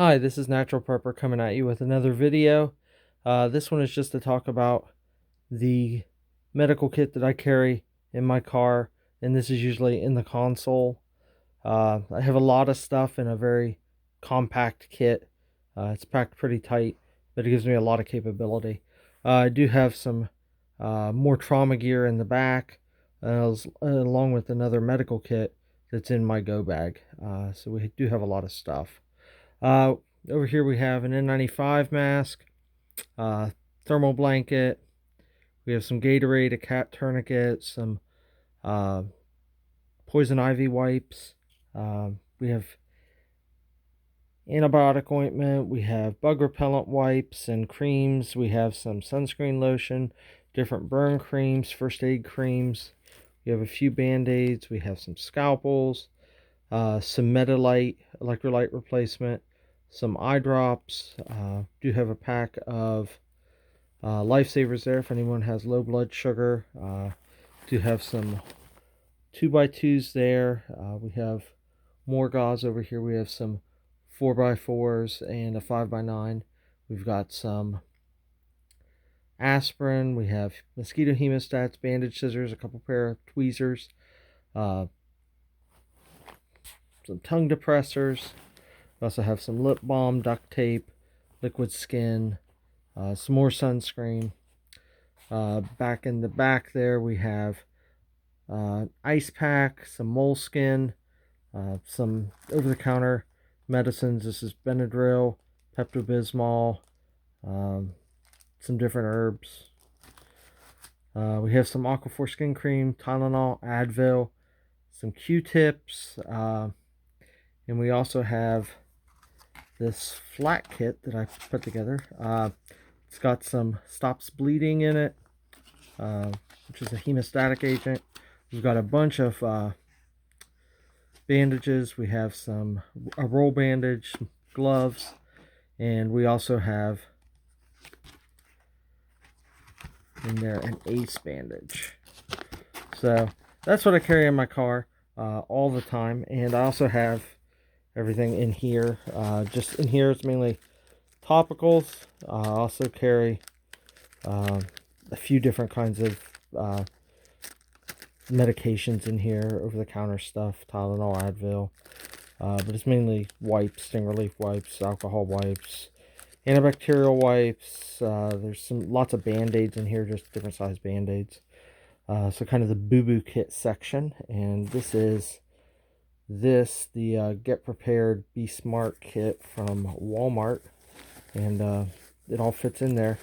Hi, this is Natural Prepper coming at you with another video. This one is just to talk about the medical kit that I carry in my car, and this is usually in the console. I have a lot of stuff in a very compact kit. It's packed pretty tight, but it gives me a lot of capability. I do have some more trauma gear in the back, along with another medical kit that's in my go bag. So we do have a lot of stuff. Uh, Over here we have an N95 mask, thermal blanket. We have some Gatorade, a cat tourniquet, some uh, poison ivy wipes. We have antibiotic ointment. We have bug repellent wipes and creams. We have some sunscreen lotion, different burn creams, first aid creams. We have a few band-aids. We have some scalpels, some Metalite electrolyte replacement, some eye drops. Do have a pack of lifesavers there if anyone has low blood sugar. Do have some 2x2s there. We have more gauze over here. We have some 4x4s and a 5x9. We've got some aspirin. We have mosquito hemostats, bandage scissors, a couple pair of tweezers, some tongue depressors. We also have some lip balm, duct tape, liquid skin, some more sunscreen. Back in the back there we have ice pack, some moleskin, some over-the-counter medicines. This is Benadryl, Pepto-Bismol, some different herbs. We have some Aquaphor skin cream, Tylenol, Advil, some Q-tips, and we also have this flat kit that I put together. It's got some stops bleeding in it, which is a hemostatic agent. We've got a bunch of bandages. We have a roll bandage, gloves, and we also have in there an ace bandage. So that's what I carry in my car all the time. And I also have everything in here. Just in here it's mainly topicals. I also carry a few different kinds of medications in here, over-the-counter stuff, Tylenol, Advil, but it's mainly wipes, sting relief wipes, alcohol wipes, antibacterial wipes. There's lots of band-aids in here, just different size band-aids. So kind of the boo-boo kit section, and this is the Get Prepared Be Smart kit from Walmart, and it all fits in there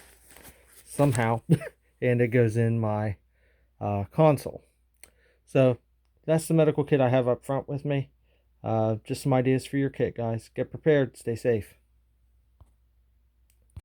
somehow, and it goes in my console. So that's the medical kit I have up front with me. Just some ideas for your kit, guys. Get prepared, stay safe.